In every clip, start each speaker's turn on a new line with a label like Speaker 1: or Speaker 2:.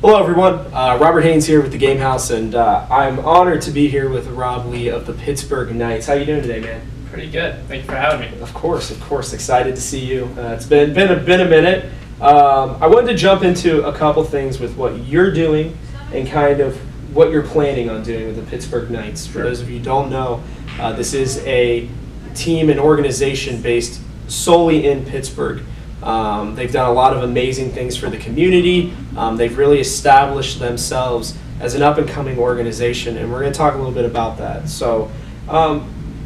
Speaker 1: Hello everyone, Robert Haynes here with the Game Haus, and I'm honored to be here with Rob Lee of the Pittsburgh Knights. How you doing today, man?
Speaker 2: Pretty good. Thank you for having me.
Speaker 1: Of course. Excited to see you. It's been a minute. I wanted to jump into a couple things with what you're doing and kind of what you're planning on doing with the Pittsburgh Knights. For those of you who don't know, this is a team and organization based solely in Pittsburgh. They've done a lot of amazing things for the community. They've really established themselves as an up-and-coming organization, and we're going to talk a little bit about that. So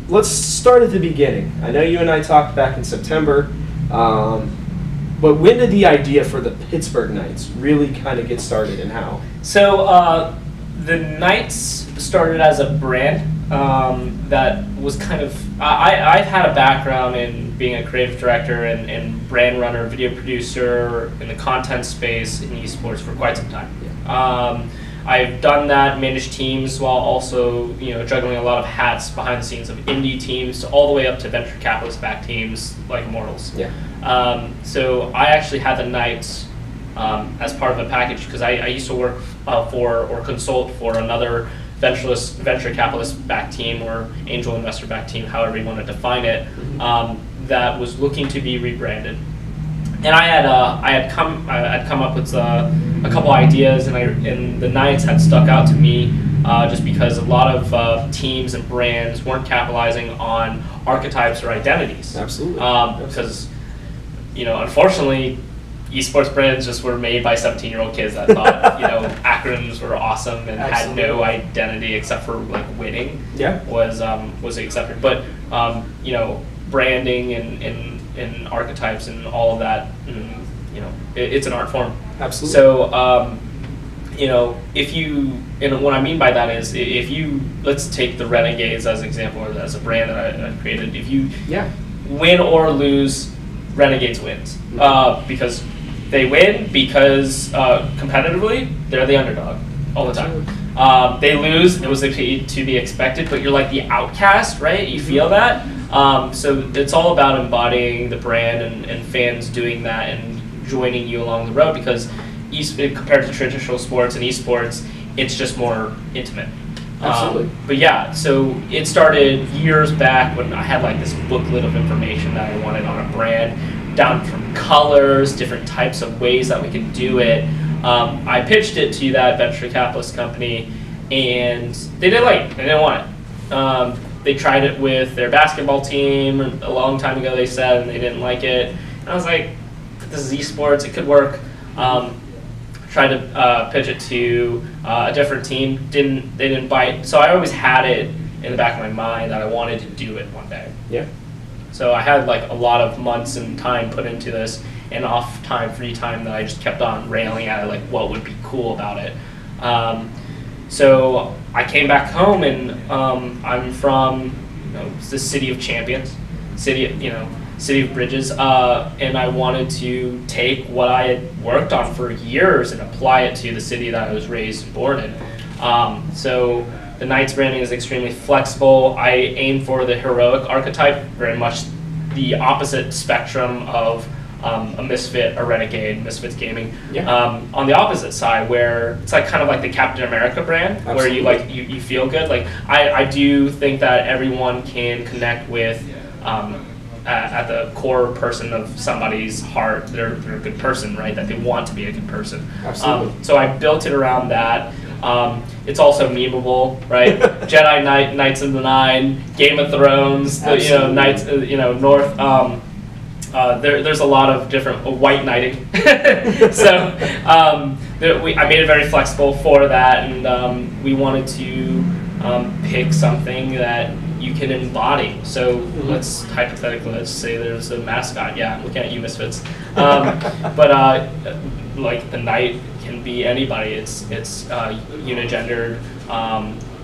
Speaker 1: let's start at the beginning. I know you and I talked back in September, but when did the idea for the Pittsburgh Knights really kind of get started, and how?
Speaker 2: So the Knights started as a brand that was kind of... I've had a background in being a creative director and brand runner, video producer in the content space in esports for quite some time. Yeah. I've done that, managed teams while also juggling a lot of hats behind the scenes of indie teams all the way up to venture capitalist backed teams like Immortals. Yeah. So I actually had the Knights as part of a package because I used to work for or consult for another venture capitalist backed team or angel investor backed team, however you want to define it, that was looking to be rebranded. And I had come up with a couple ideas, and the Knights had stuck out to me just because a lot of teams and brands weren't capitalizing on archetypes or identities.
Speaker 1: Absolutely.
Speaker 2: Because unfortunately, esports brands just were made by 17-year-old kids that thought acronyms were awesome and had no identity except for like winning. Yeah. Was accepted, but branding and archetypes and all of that, it's an art form.
Speaker 1: Absolutely.
Speaker 2: So if you, and what I mean by that is if you, let's take the Renegades as an example, or as a brand that I created. If you win or lose, Renegades wins because they win because competitively they're the underdog all the time. They lose, it was to be expected, but you're like the outcast, right? You feel that. So it's all about embodying the brand and fans doing that and joining you along the road, because compared to traditional sports and esports, it's just more intimate.
Speaker 1: Absolutely.
Speaker 2: But yeah, so it started years back when I had like this booklet of information that I wanted on a brand, down from colors, different types of ways that we could do it. I pitched it to that venture capitalist company, and they didn't like it. They didn't want it. They tried it with their basketball team a long time ago, they said, and they didn't like it. And I was like, this is esports, it could work. Tried to pitch it to a different team, they didn't bite. So I always had it in the back of my mind that I wanted to do it one day. Yeah. So I had like a lot of months and time put into this, and off time, free time, that I just kept on railing at it, like what would be cool about it. So I came back home, and I'm from the city of champions, city of bridges, and I wanted to take what I had worked on for years and apply it to the city that I was raised and born in. So the Knights branding is extremely flexible. I aim for the heroic archetype, very much the opposite spectrum of a misfit, a renegade, Misfits Gaming. Yeah. On the opposite side, where it's like kind of like the Captain America brand, Absolutely. Where you feel good. Like I do think that everyone can connect with at the core person of somebody's heart, they're a good person, right? That they want to be a good person. Absolutely. So I built it around that. It's also memeable, right? Jedi Knights of the Nine, Game of Thrones, Knights, North. There's a lot of different white knighting. So I made it very flexible for that, and we wanted to pick something that you can embody. So let's say there's a mascot. Yeah, I'm looking at you, Misfits. But like the knight can be anybody. It's unigendered.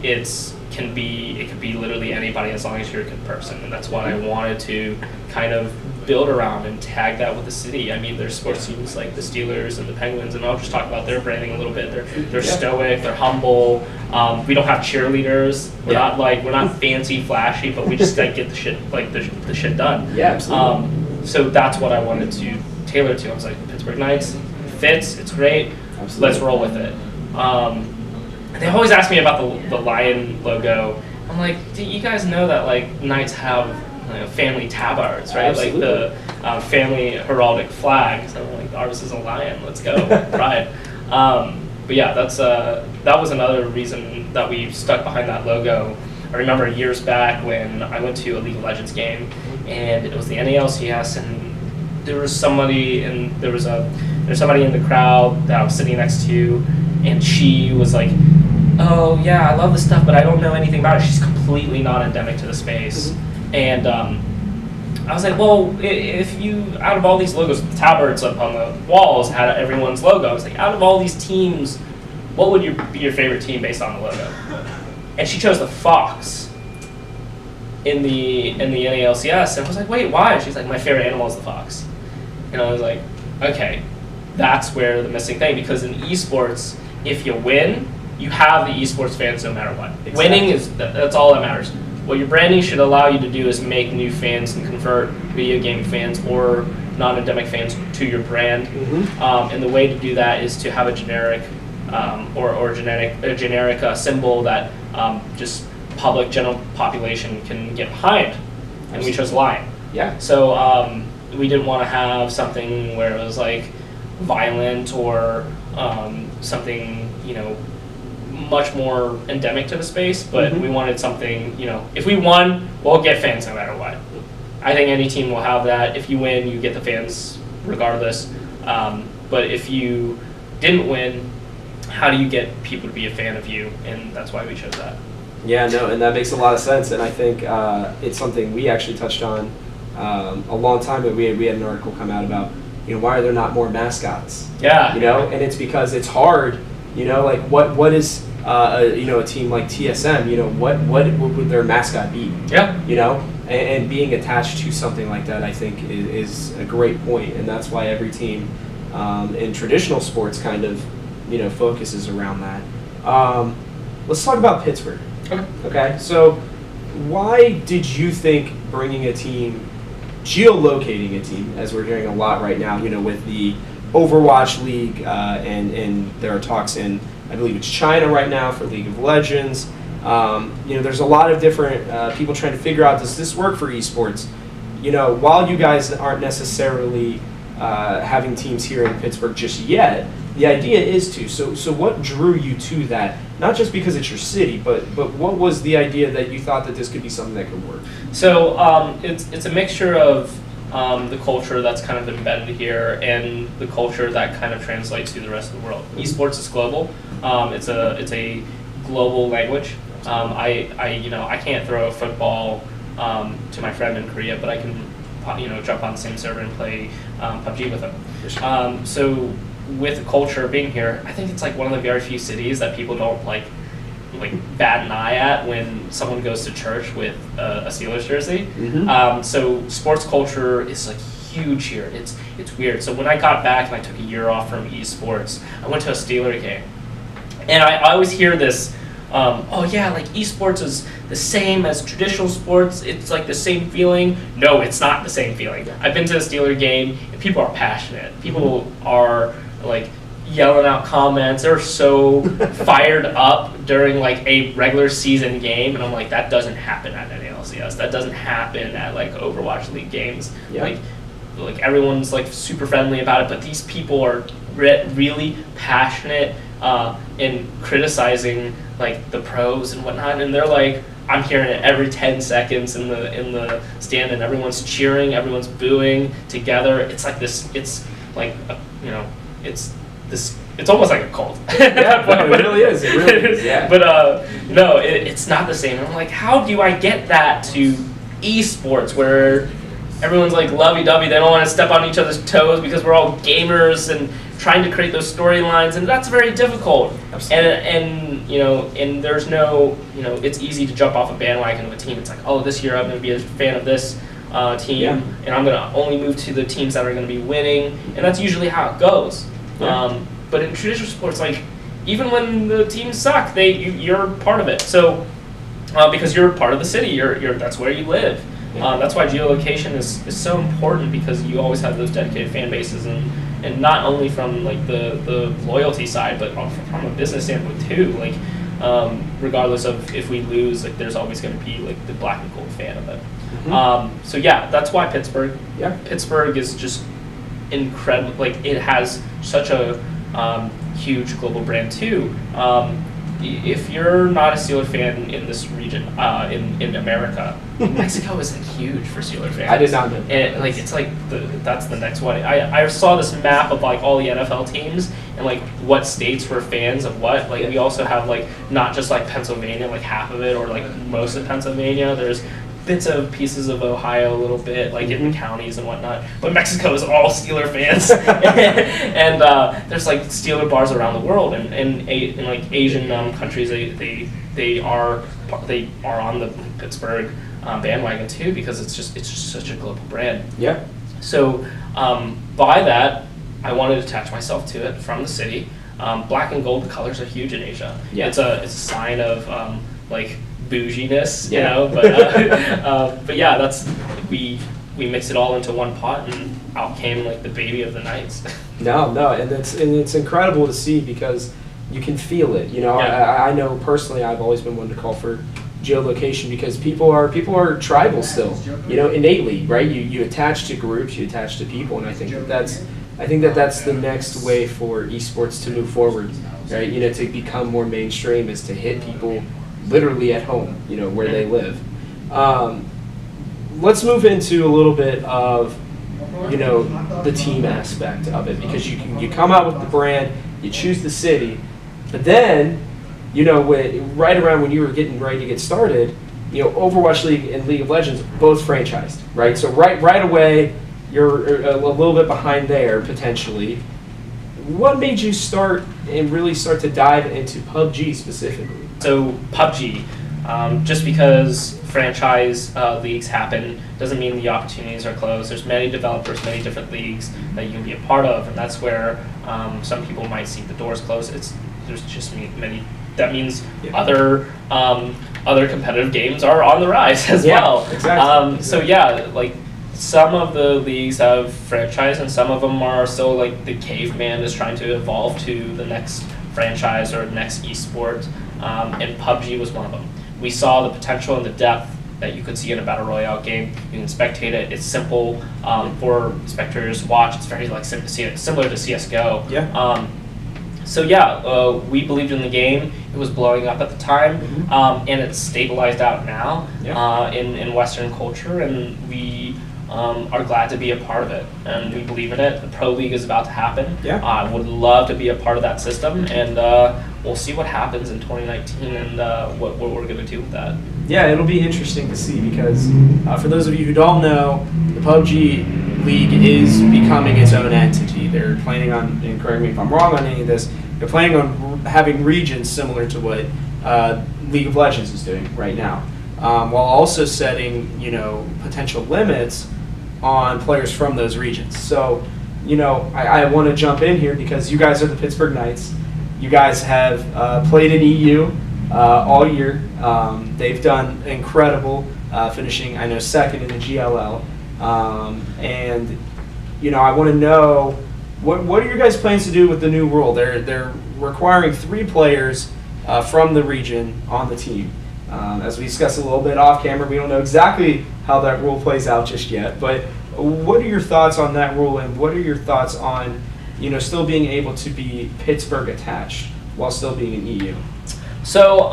Speaker 2: It can be literally anybody as long as you're a good person, and that's what I wanted to kind of build around and tag that with the city. I mean, there's sports teams like the Steelers and the Penguins, and I'll just talk about their branding a little bit. They're stoic, they're humble. We don't have cheerleaders. We're not fancy, flashy, but we just get the shit done. Yeah, absolutely. So that's what I wanted to tailor to. I was like, Pittsburgh Knights fits. It's great.
Speaker 1: Absolutely.
Speaker 2: Let's roll with it. They always ask me about the lion logo. I'm like, do you guys know that like Knights have family tabards, right?
Speaker 1: Absolutely.
Speaker 2: Like the family heraldic flag. So I'm like, ours is a lion. Let's go, pride. But yeah, that was another reason that we stuck behind that logo. I remember years back when I went to a League of Legends game, and it was the NALCS, and there was somebody in the crowd that I was sitting next to, and she was like, "Oh yeah, I love this stuff, but I don't know anything about it." She's completely not endemic to the space, and I was like, "Well, if you out of all these logos, the tabards up on the walls had everyone's logo. I was like, out of all these teams, what would be your favorite team based on the logo?" And she chose the fox in the NALCS, and I was like, "Wait, why?" She's like, "My favorite animal is the fox." And I was like, "Okay, that's where the missing thing, because in esports, if you win, you have the esports fans no matter what. Exactly. Winning that's all that matters. What your branding should allow you to do is make new fans and convert video game fans or non-endemic fans to your brand. And the way to do that is to have a generic generic symbol that just public general population can get behind. And we chose lion.
Speaker 1: Yeah.
Speaker 2: So we didn't want to have something where it was like violent or something, much more endemic to the space, but we wanted something, if we won, we'll get fans no matter what. I think any team will have that. If you win, you get the fans regardless. But if you didn't win, how do you get people to be a fan of you? And that's why we chose that.
Speaker 1: Yeah, no, and that makes a lot of sense, and I think it's something we actually touched on a long time ago. We had an article come out about, why are there not more mascots?
Speaker 2: Yeah.
Speaker 1: And it's because it's hard, like what is a team like TSM, what would their mascot be?
Speaker 2: Yeah.
Speaker 1: And being attached to something like that, I think is a great point, and that's why every team in traditional sports kind of focuses around that. Let's talk about Pittsburgh. Okay. So why did you think bringing a team, geolocating a team, as we're hearing a lot right now, with the Overwatch League, and there are talks in, I believe it's China right now for League of Legends. There's a lot of different people trying to figure out, does this work for esports? While you guys aren't necessarily having teams here in Pittsburgh just yet, the idea is to. So what drew you to that? Not just because it's your city, but what was the idea that you thought that this could be something that could work? So
Speaker 2: it's a mixture of the culture that's kind of embedded here and the culture that kind of translates to the rest of the world. Esports is global. It's a global language. I can't throw a football to my friend in Korea, but I can jump on the same server and play PUBG with him. So with the culture being here, I think it's like one of the very few cities that people don't like bat an eye at when someone goes to church with a Steelers jersey. So sports culture is like huge here. It's weird. So when I got back and I took a year off from esports, I went to a Steelers game, and I always hear this. Oh yeah, like esports is the same as traditional sports. It's like the same feeling. No, it's not the same feeling. I've been to a Steelers game, and people are passionate. People are like yelling out comments. They're so fired up during like a regular season game, and I'm like, that doesn't happen at NALCS. That doesn't happen at like Overwatch League games.
Speaker 1: Yeah.
Speaker 2: Like everyone's like super friendly about it, but these people are really passionate in criticizing like the pros and whatnot, and they're like, I'm hearing it every 10 seconds in the stand, and everyone's cheering, everyone's booing together. It's like this. It's like it's this. It's almost like a cult.
Speaker 1: Yeah, but it really is. It really is. Yeah.
Speaker 2: But no, it's not the same. And I'm like, how do I get that to esports where everyone's like lovey-dovey? They don't want to step on each other's toes because we're all gamers and trying to create those storylines, and that's very difficult. And and there's no, it's easy to jump off a bandwagon of a team. It's like, oh, this year I'm going to be a fan of this team, and I'm going to only move to the teams that are going to be winning, and that's usually how it goes. But in traditional sports, like even when the teams suck, you're part of it. So because you're part of the city, that's where you live. That's why geolocation is so important, because you always have those dedicated fan bases, and and not only from like the loyalty side, but from a business standpoint too. Like, regardless of if we lose, like there's always going to be like the black and gold fan of it. So yeah, that's why Pittsburgh. Yeah, Pittsburgh is just incredible. Like, it has such a huge global brand too. If you're not a Steelers fan in this region, in America, Mexico is like huge for Steelers fans.
Speaker 1: I did not know.
Speaker 2: And like, it's like that's the next one. I saw this map of like all the NFL teams and like what states were fans of what. Like, we also have like not just like Pennsylvania, like half of it, or like most of Pennsylvania. There's bits of pieces of Ohio a little bit, like in the counties and whatnot. But Mexico is all Steeler fans, and there's like Steeler bars around the world, and in like Asian countries, they are on the Pittsburgh bandwagon too, because it's just such a global brand. Yeah. So by that, I wanted to attach myself to it from the city. Black and gold, the colors are huge in Asia. Yeah. It's a sign of like bouginess, you know, but yeah, that's we mix it all into one pot, and out came like the baby of the Knights. No, and it's incredible to see, because you can feel it. You know, I know personally, I've always been one to call for geolocation, because people are tribal still. You know, innately, right? You attach to groups, you attach to people, and I think that's the next way for esports to move forward, right? You know, to become more mainstream is to hit people literally at home, you know, where they live. Let's move into a little bit of, you know, the team aspect of it, because you come out with the brand, you choose the city, but then, you know, right around when you were getting ready to get started, you know, Overwatch League and League of Legends both franchised, right? So right away, you're a little bit behind there potentially. What made you start to dive into PUBG specifically? So PUBG, just because franchise leagues happen doesn't mean the opportunities are closed. There's many developers, many different leagues that you can be a part of, and that's where some people might see the doors close. There's just many. That means other competitive games are on the rise as well. Exactly. So yeah, like, some of the leagues have franchise, and some of them are still like the caveman is trying to evolve to the next franchise or next esport, and PUBG was one of them. We saw the potential and the depth that you could see in a battle royale game. You can spectate it. It's simple for spectators to watch. It's very like similar to CS:GO. Yeah. So yeah, we believed in the game. It was blowing up at the time, and it's stabilized out now in Western culture, and we are glad to be a part of it, and we believe in it. The Pro League is about to happen. Yeah. I would love to be a part of that system, and we'll see what happens in 2019 and what we're going to do with that. Yeah, it'll be interesting to see, because for those of you who don't know, the PUBG League is becoming its own entity. They're planning on, and correct me if I'm wrong on any of this, they're planning on having regions similar to what League of Legends is doing right now, while also setting, you know, potential limits on players from those regions. So, you know, I want to jump in here, because you guys are the Pittsburgh Knights. You guys have played in EU all year. They've done incredible, finishing, I know, second in the GLL. And, you know, I want to know, what are your guys' plans to do with the new rule? They're requiring 3 players from the region on the team. As we discussed a little bit off camera, we don't know exactly how that rule plays out just yet, but what are your thoughts on that rule, and what are your thoughts on, you know, still being able to be Pittsburgh attached while still being in EU? So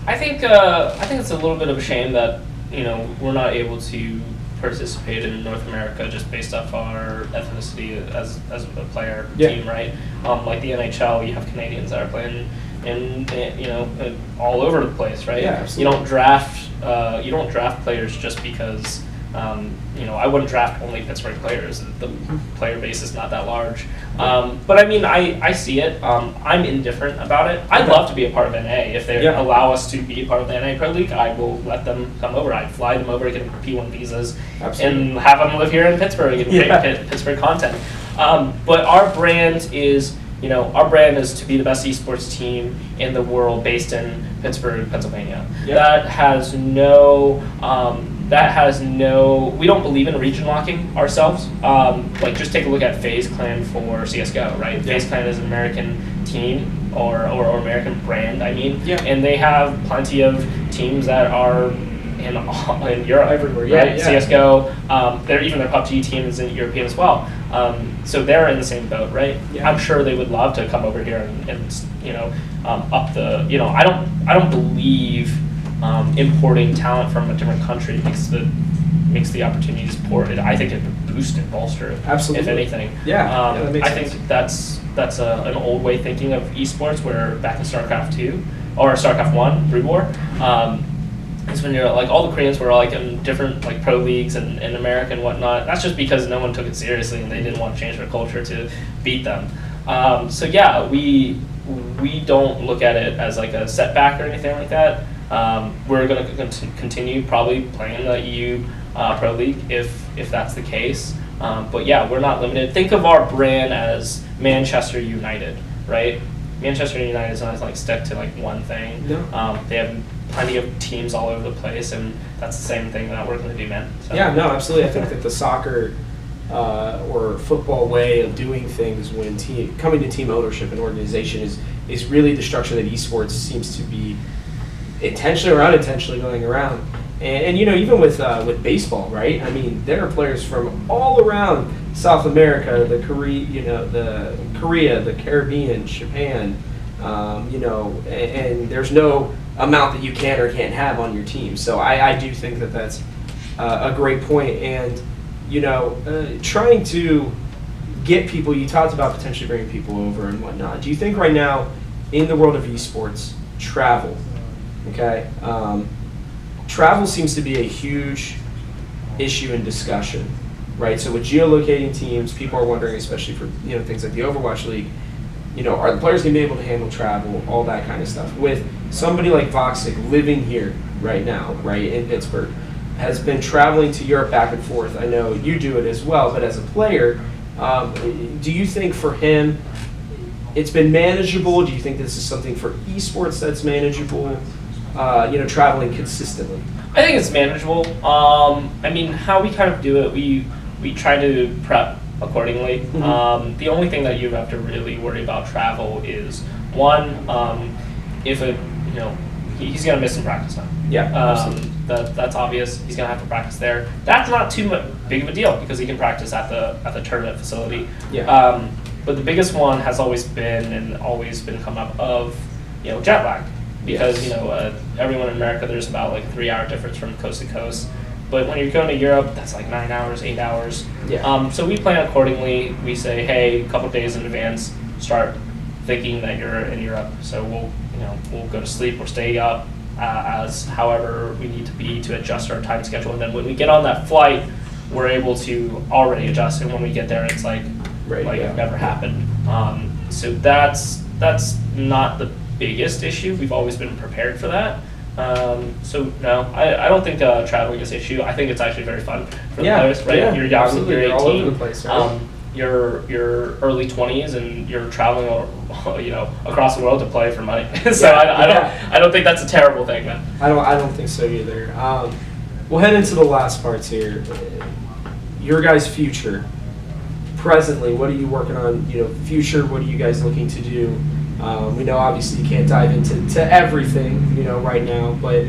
Speaker 2: I think it's a little bit of a shame that, you know, we're not able to participate in North America just based off our ethnicity as a player team, right? Like the NHL, you have Canadians that are playing in, you know, all over the place, right? Yeah, absolutely. You don't draft players just because, you know, I wouldn't draft only Pittsburgh players. The player base is not that large. But I mean, I see it. I'm indifferent about it. I'd love to be a part of NA. If they allow us to be a part of the NA Pro League, I will let them come over. I'd fly them over, get them P1 visas, and have them live here in Pittsburgh and create Pittsburgh content. But our brand is, you know, our brand is to be the best esports team in the world based in Pittsburgh, Pennsylvania. That has no that has we don't believe in region locking ourselves. Like just take a look at FaZe Clan for CSGO, right?
Speaker 1: Yeah.
Speaker 2: FaZe Clan is an American team or American brand, I mean.
Speaker 1: Yeah.
Speaker 2: And they have plenty of teams that are in Europe.
Speaker 1: Everywhere,
Speaker 2: right?
Speaker 1: yeah.
Speaker 2: CSGO, even their PUBG team is in European as well. So they're in the same boat, right?
Speaker 1: Yeah.
Speaker 2: I'm sure they would love to come over here and up the, I don't believe importing talent from a different country makes the opportunities poor. I think it would boost and bolster it,
Speaker 1: Absolutely.
Speaker 2: if anything.
Speaker 1: Yeah, that makes
Speaker 2: I
Speaker 1: sense.
Speaker 2: think that's an old way thinking of esports, where back in StarCraft 2 or StarCraft 1, Brood War, is when you're like all the Koreans were like in different like pro leagues and in America and whatnot. That's just because no one took it seriously and they didn't want to change their culture to beat them. So yeah, we don't look at it as like a setback or anything like that. We're going to continue probably playing the EU Pro League if that's the case. But yeah, we're not limited. Think of our brand as Manchester United, right? Manchester United is not like stuck to like one thing.
Speaker 1: No.
Speaker 2: They have plenty of teams all over the place, and that's the same thing that we're going to do, man. So.
Speaker 1: Yeah, no, absolutely. I think that the soccer or football way of doing things when coming to team ownership and organization is really the structure that esports seems to be intentionally or unintentionally going around. And even with baseball, right? I mean, there are players from all around South America, the Korea, the Caribbean, Japan, and there's no amount that you can or can't have on your team. So I do think that that's a great point. And trying to get people, you talked about potentially bringing people over and whatnot. Do you think right now in the world of esports, travel, okay? Travel seems to be a huge issue in discussion, right? So with geolocating teams, people are wondering, especially for things like the Overwatch League, are the players going to be able to handle travel, all that kind of stuff? With somebody like Voxic living here right now, right, in Pittsburgh, has been traveling to Europe back and forth. I know you do it as well, but as a player, do you think for him it's been manageable? Do you think this is something for esports that's manageable? Traveling consistently.
Speaker 2: I think it's manageable. I mean, how we kind of do it, we try to prep accordingly.
Speaker 1: Mm-hmm.
Speaker 2: The only thing that you have to really worry about travel is one, if he's gonna miss some practice time.
Speaker 1: Yeah, absolutely.
Speaker 2: That's obvious. He's gonna have to practice there. That's not too big of a deal because he can practice at the tournament facility.
Speaker 1: Yeah.
Speaker 2: But the biggest one has always been come up of jet lag. Because everyone in America, there's about like 3-hour difference from coast to coast, but when you're going to Europe, that's like 9 hours, 8 hours.
Speaker 1: Yeah.
Speaker 2: So we plan accordingly. We say, hey, a couple days in advance, start thinking that you're in Europe. So we'll go to sleep or stay up as however we need to be to adjust our time schedule, and then when we get on that flight, we're able to already adjust. And when we get there, it's like it never happened. So that's not the biggest issue. We've always been prepared for that. So no, I don't think traveling is an issue. I think it's actually very fun for the players, right?
Speaker 1: Yeah,
Speaker 2: you're young,
Speaker 1: absolutely.
Speaker 2: you're 18,
Speaker 1: all over the place, right?
Speaker 2: you're early 20s, and you're traveling, across the world to play for money. So
Speaker 1: Yeah,
Speaker 2: I don't think that's a terrible thing, man.
Speaker 1: I don't think so either. We'll head into the last parts here. Your guys' future. Presently, what are you working on? Future. What are you guys looking to do? We know obviously you can't dive into everything, right now, but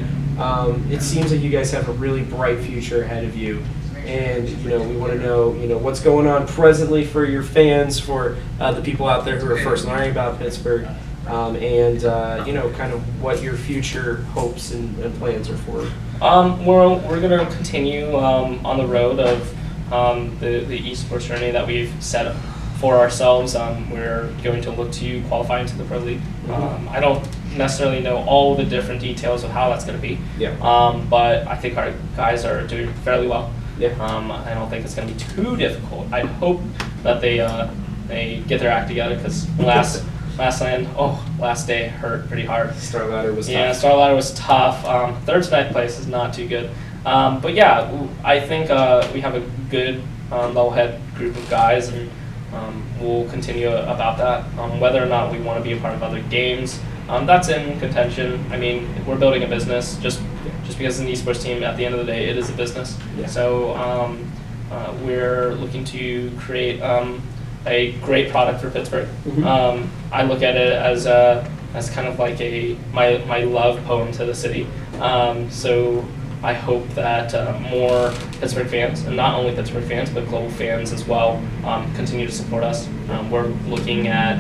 Speaker 1: it seems like you guys have a really bright future ahead of you. And, we want to know, what's going on presently for your fans, for the people out there who are first learning about Pittsburgh, and, kind of what your future hopes and plans are for.
Speaker 2: We're going to continue on the road of the esports journey that we've set up for ourselves. We're going to look to qualify into the Pro League. I don't necessarily know all the different details of how that's going to be.
Speaker 1: Yeah.
Speaker 2: But I think our guys are doing fairly well.
Speaker 1: Yeah.
Speaker 2: I don't think it's going to be too difficult. I hope that they get their act together, because last day hurt pretty hard.
Speaker 1: Star Ladder was tough.
Speaker 2: Yeah, Star Ladder was tough. Third to ninth place is not too good. But yeah, I think we have a good level-head group of guys, and we'll continue about that. Whether or not we want to be a part of other games, that's in contention. I mean, we're building a business. Just because it's an esports team, at the end of the day, it is a business.
Speaker 1: Yeah.
Speaker 2: So we're looking to create a great product for Pittsburgh.
Speaker 1: Mhm.
Speaker 2: I look at it as kind of like my love poem to the city. So I hope that more Pittsburgh fans, and not only Pittsburgh fans, but global fans as well, continue to support us. We're looking at,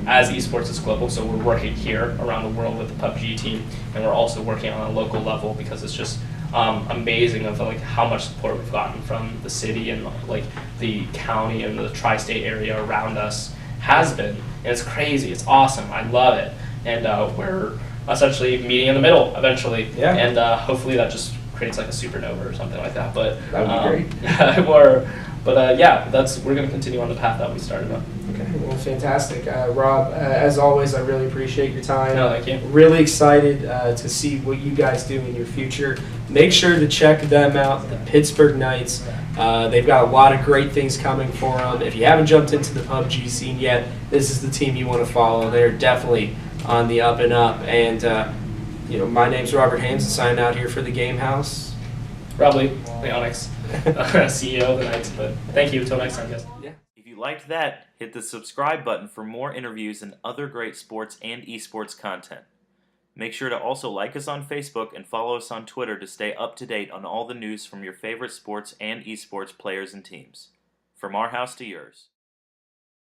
Speaker 2: as esports is global, so we're working here around the world with the PUBG team, and we're also working on a local level because it's just amazing of like how much support we've gotten from the city and like the county and the tri-state area around us has been. And it's crazy. It's awesome. I love it. And we're essentially meeting in the middle eventually.
Speaker 1: Yeah.
Speaker 2: And hopefully that just creates like a supernova or something like that. But
Speaker 1: That would be
Speaker 2: great. We're going to continue on the path that we started on.
Speaker 1: Okay, well, fantastic. Rob, as always, I really appreciate your time.
Speaker 2: No, thank you.
Speaker 1: Really excited to see what you guys do in your future. Make sure to check them out, the Pittsburgh Knights. They've got a lot of great things coming for them. If you haven't jumped into the PUBG scene yet, this is the team you want to follow. They're definitely on the up and up. And, my name's Robert Haynes, signing out here for the Game Haus.
Speaker 2: Probably Leonyx, CEO of the Knights. But thank you. Until next time, guys.
Speaker 1: Yeah.
Speaker 3: If you liked that, hit the subscribe button for more interviews and other great sports and esports content. Make sure to also like us on Facebook and follow us on Twitter to stay up to date on all the news from your favorite sports and esports players and teams. From our house to yours.